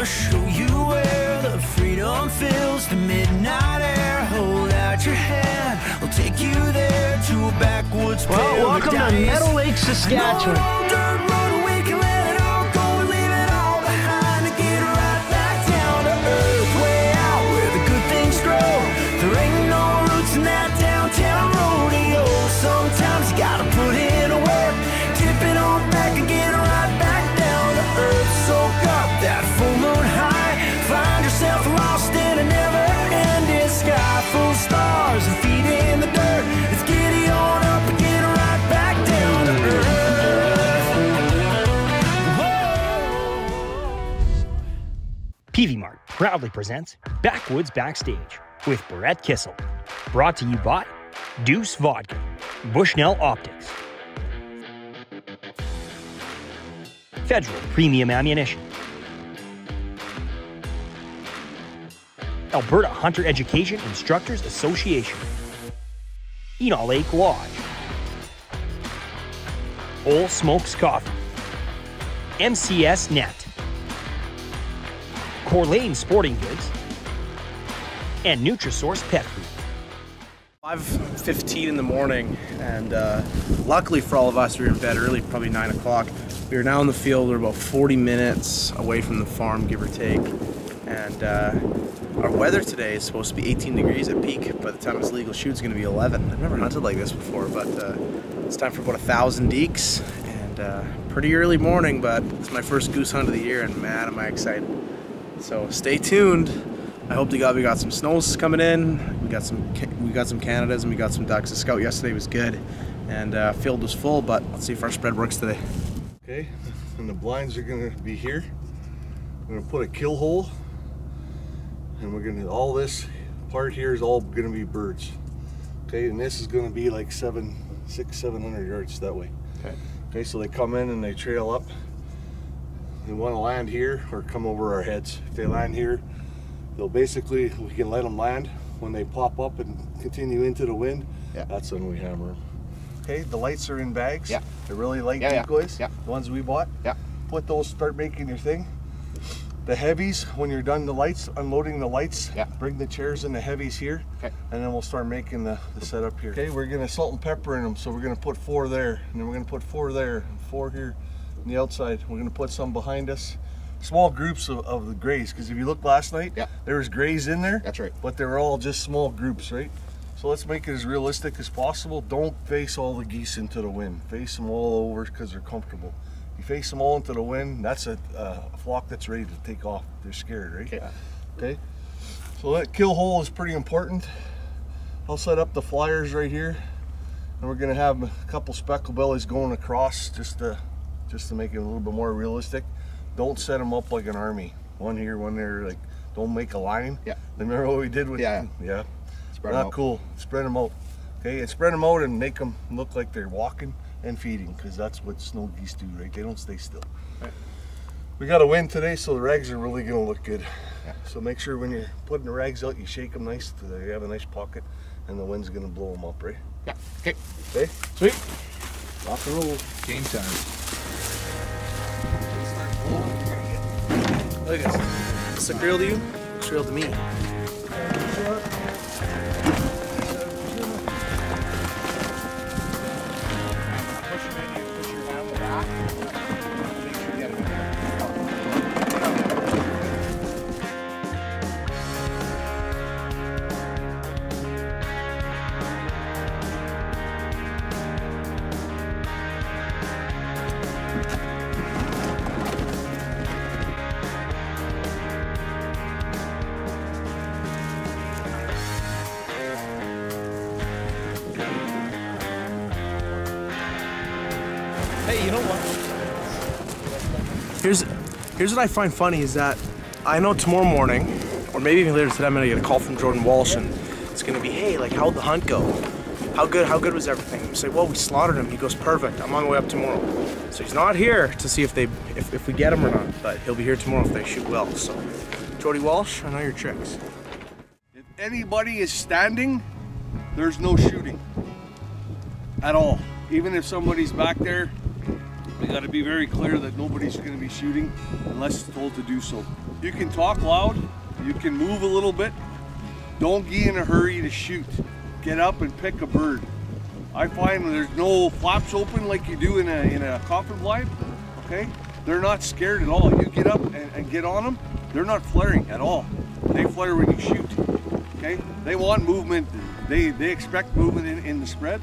show you where the freedom fills the midnight air. Hold out your hand, we'll take you there to a backwoods paradise. Well, welcome to Meadow Lake, Saskatchewan. Sometimes you gotta put in a work, tip it on back and get right back down to earth. Soak up that full moon high, find yourself lost in a never-ending sky full of stars and feet in the dirt. It's giddy on up and get right back down to earth. Whoa. PV Mart proudly presents Backwoods Backstage with Brett Kissel. Brought to you by Goose Vodka, Bushnell Optics, Federal Premium Ammunition, Alberta Hunter Education Instructors Association, Enow Lake Lodge, Old Smokes Coffee, MCS Net, Corlane Sporting Goods, and Nutrisource Pet Food. 5:15 in the morning, and luckily for all of us, we were in bed early, probably 9 o'clock. We are now in the field. We're about 40 minutes away from the farm, give or take. And our weather today is supposed to be 18 degrees at peak. By the time it's legal shoot, it's going to be 11. I've never hunted like this before, but it's time for about 1,000 deeks. And pretty early morning, but it's my first goose hunt of the year, and man, am I excited. So stay tuned. I hope to God we got some snows coming in. We got some Canadas and we got some ducks. The scout yesterday was good, and field was full. But let's see if our spread works today. Okay, and the blinds are going to be here. I'm going to put a kill hole, and we're going to all this part here is all going to be birds. Okay, and this is going to be like 700 yards that way. Okay. Okay, so they come in and they trail up. They want to land here or come over our heads. If they land here, they'll basically, we can let them land. When they pop up and continue into the wind, that's when we hammer them. Okay, the lights are in bags. Yeah. They're really light decoys. Yeah. The ones we bought. Yeah. Put those, start making your thing. The heavies, when you're done the lights, unloading the lights, bring the chairs and the heavies here, and then we'll start making the setup here. Okay, we're gonna salt and pepper in them, so we're gonna put 4 there, and then we're gonna put 4 there, and 4 here on the outside. We're gonna put some behind us. Small groups of the grays, because if you look last night, there was grays in there. That's right. But they were all just small groups, right? So let's make it as realistic as possible. Don't face all the geese into the wind. Face them all over because they're comfortable. You face them all into the wind, that's a flock that's ready to take off. They're scared, right? Yeah. Okay. So that kill hole is pretty important. I'll set up the flyers right here, and we're gonna have a couple speckle bellies going across just to make it a little bit more realistic. Don't set them up like an army. One here, one there. Like, don't make a line. Yeah. Remember what we did with? Yeah. Spread them out. Not cool. Spread them out. Okay, and spread them out and make them look like they're walking and feeding, because that's what snow geese do, right? They don't stay still. Right. We got a wind today, so the rags are really gonna look good. Yeah. So make sure when you're putting the rags out, you shake them nice so they have a nice pocket, and the wind's gonna blow them up, right? Yeah. Okay. Okay. Sweet. Rock and roll. Game time. Look at this. Does it real to you? It's real to me. Hey, you know what? Here's what I find funny is that I know tomorrow morning, or maybe even later today, I'm gonna get a call from Jordan Walsh, and it's gonna be, hey, like, how'd the hunt go? How good was everything? I say, well, we slaughtered him. He goes, perfect. I'm on my way up tomorrow. So he's not here to see if we get him or not, but he'll be here tomorrow if they shoot well. So, Jordy Walsh, I know your tricks. If anybody is standing, there's no shooting at all. Even if somebody's back there, They got to be very clear that nobody's going to be shooting unless told to do so. You can talk loud, you can move a little bit. Don't get in a hurry to shoot. Get up and pick a bird. I find there's no flaps open like you do in a coffin blind, okay? They're not scared at all. You get up and get on them, they're not flaring at all. They flare when you shoot, okay? They want movement. They expect movement in the spread.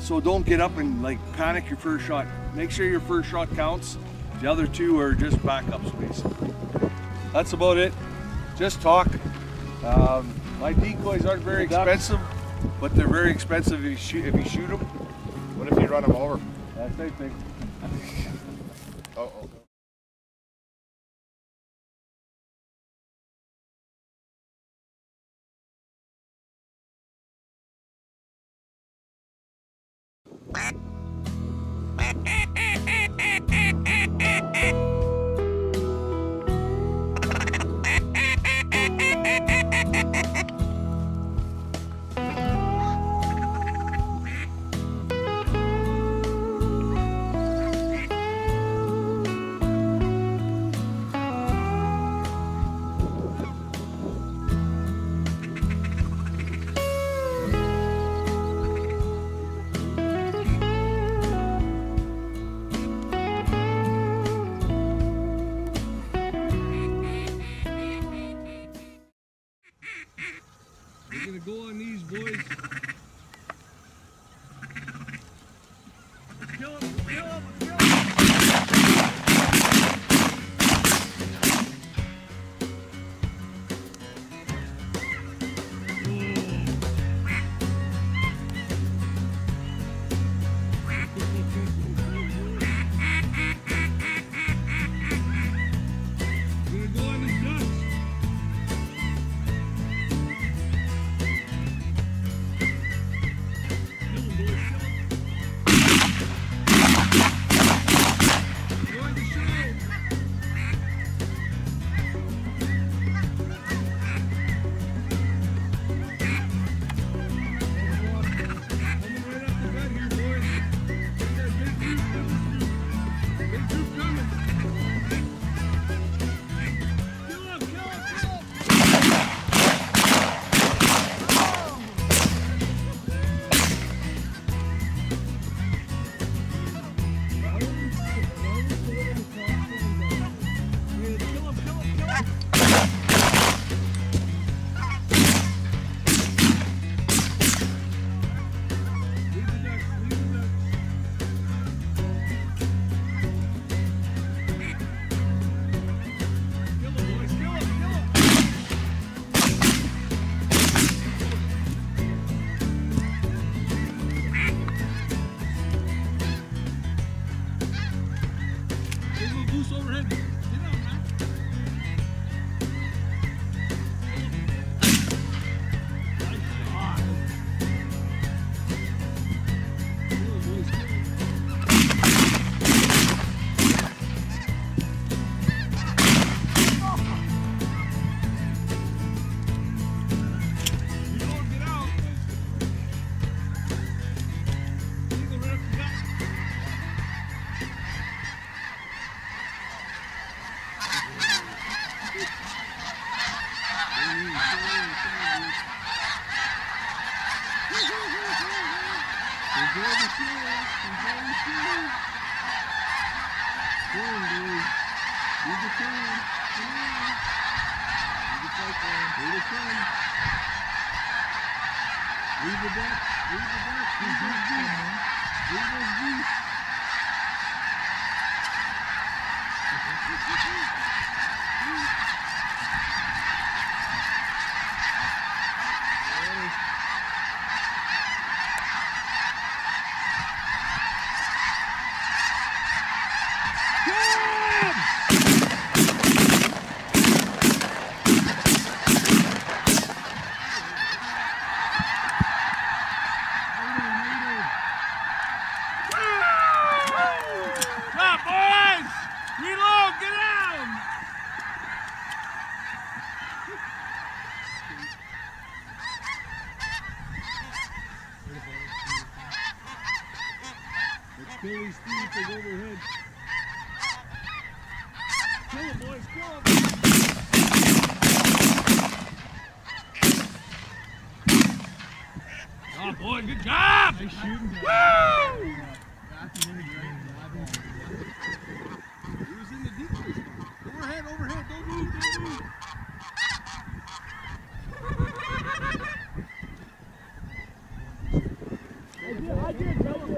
So don't get up and like panic your first shot. Make sure your first shot counts. The other two are just backups, basically. That's about it. Just talk. My decoys aren't very expensive, but they're very expensive if you shoot them. What if you run them over? Same thing. Uh-oh. We're gonna go on these, boys. Kill him, kill him, kill him. We're gonna go on the ducks. Goose overhead. Get out, man. Kill these three overhead. Kill them, boys, kill them. Oh, boy, good job! Nice shooting. Woo! He was in the deep place. Overhead, overhead, don't move, don't move. I did. Kill him.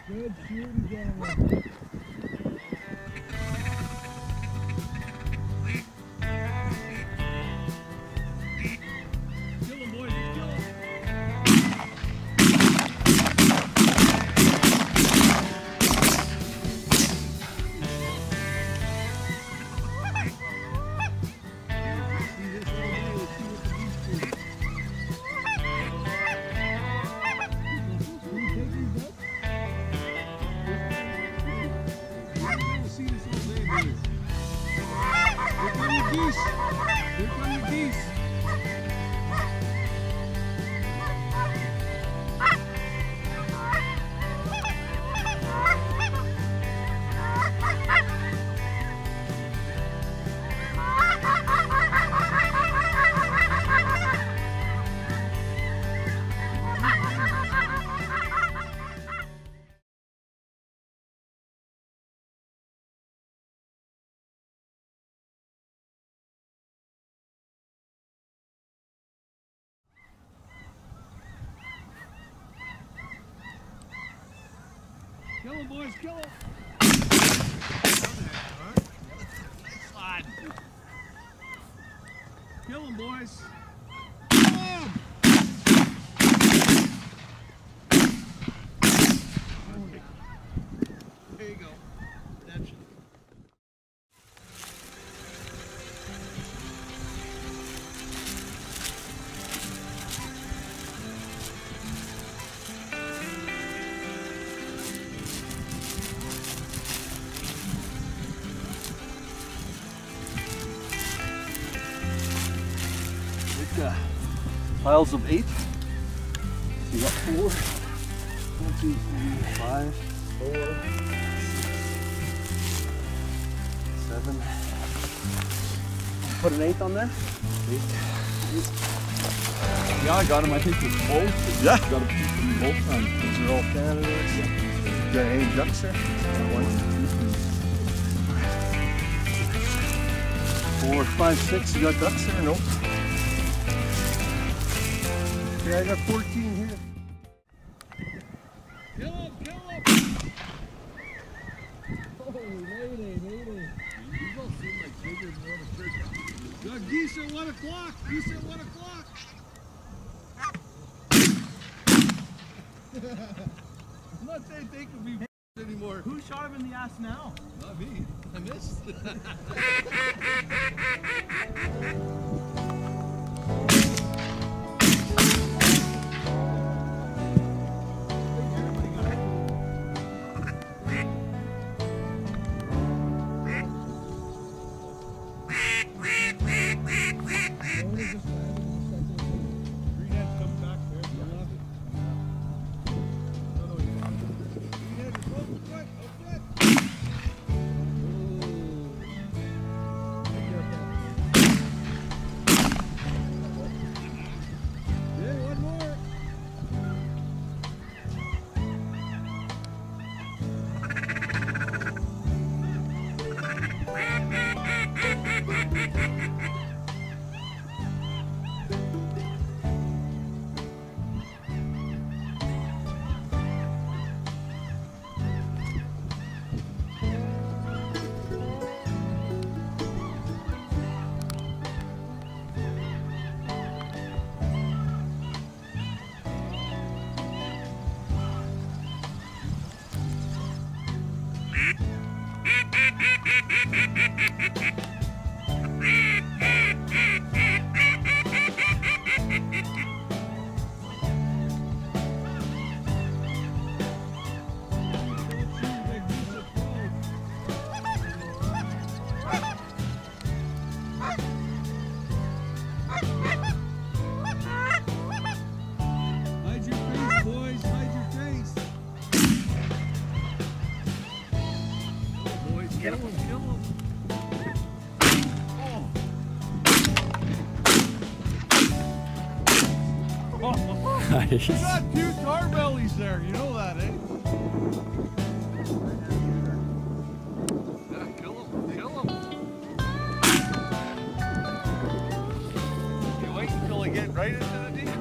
Good shooting, gentlemen. Kill him, boys. Kill him. Goose! Here come your geese! Kill him, boys, kill him! Slide. Kill him, boys! Kill him! There you go. Redemption. Piles of 8. So you got 4, 1, 2, 3, 5, 4, 7. Put an 8 on there. 8. Yeah, I got them. I think with both. Yeah. Got a piece from both on. These are all candidates. Yeah. You got any ducks there? 1, 2, 3, 4, 5, 6. You got ducks there? Nope. Yeah, I got 14 here. Kill him! Kill him! Oh, mayday. These all seem like bigger than what a church. Got geese at 1 o'clock! Geese at 1 o'clock! I'm not saying they can be anymore. Who shot him in the ass now? Not me. I missed. Kill him. Nice. You got 2 tar bellies there, you know that, eh? Yeah, kill him, kill him. You wait until I get right into the deal.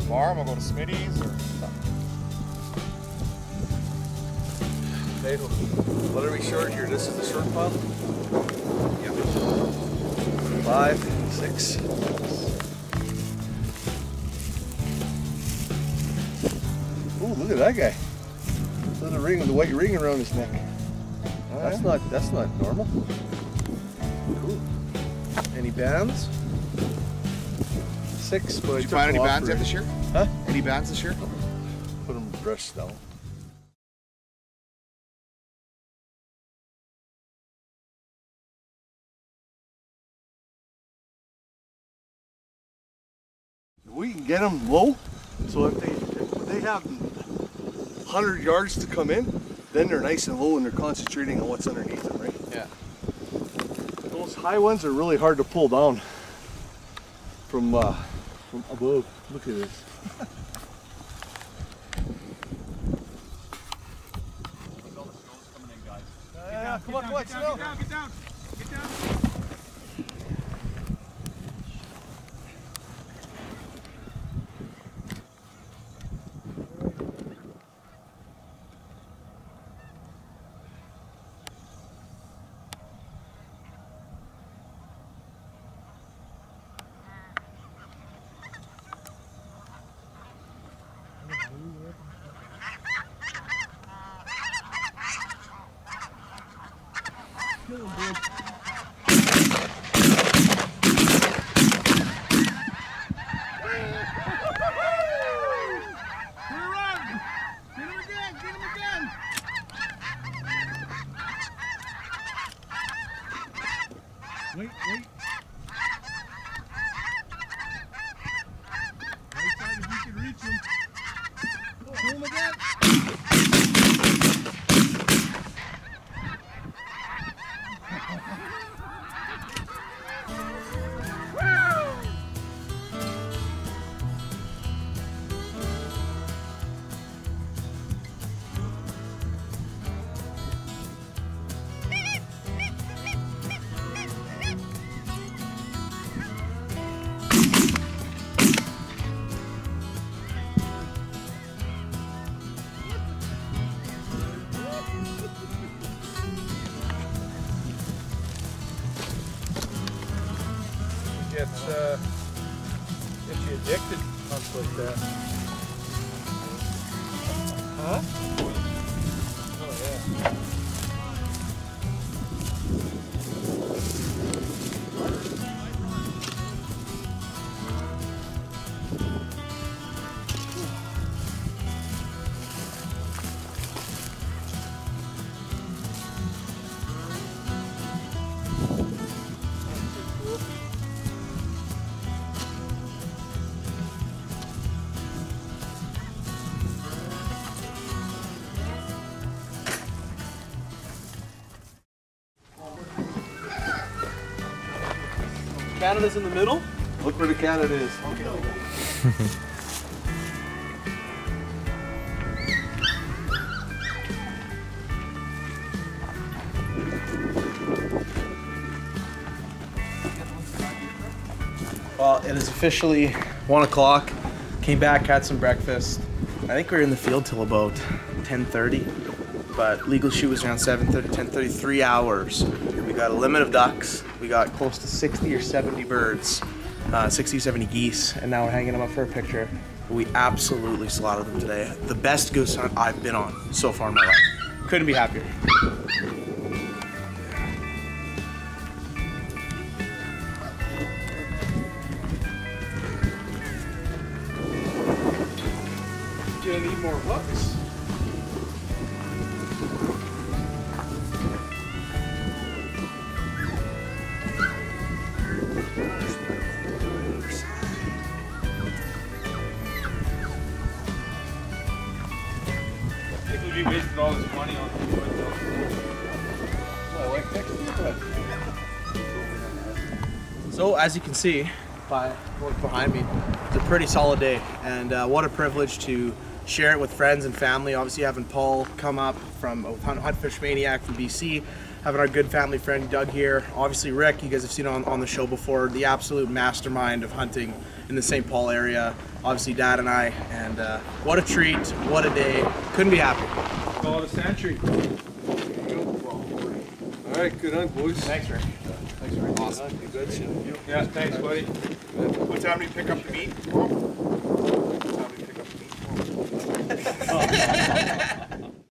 Farm, I'll go to Smitty's or Okay, what are we short here? This is the short pile? yeah. 5, 6. Ooh, look at that guy. Look at the ring, the white ring around his neck. That's not normal. Cool. Any bands? 6, but Did you find any bands yet this year? Huh? Any bands this year? Put them brushed down. We can get them low, so if they have 100 yards to come in, then they're nice and low and they're concentrating on what's underneath them, right? Yeah. Those high ones are really hard to pull down from above. Look at this. Yeah, come on, sit down. Get down. Wait. Right side if you can reach him. Pull him again. Gets you addicted, stuff like that. Huh? Oh yeah. Canada's in the middle? Look where the Canada is. Well, it is officially 1 o'clock. Came back, had some breakfast. I think we were in the field till about 10:30, but legal shoot was around 7:30, 10:30, 3 hours. We got a limit of ducks. We got close to 60 or 70 birds, 60 or 70 geese, and now we're hanging them up for a picture. We absolutely slaughtered them today. The best goose hunt I've been on so far in my life. Couldn't be happier. need more hooks. I think we wasted all this money on So as you can see by what's behind me, it's a pretty solid day, and what a privilege to share it with friends and family. Obviously having Paul come up from Huntfish Maniac from BC, having our good family friend Doug here, obviously Rick, you guys have seen on the show before, the absolute mastermind of hunting in the St. Paul area, obviously Dad and I, and what a treat, what a day, couldn't be happier. Call it a century. All right, good hunt, boys. Thanks, Rick. Thanks, Rick. Awesome. You good? Yeah, thanks, buddy. What time do you pick up the meat? What time do you pick up the meat?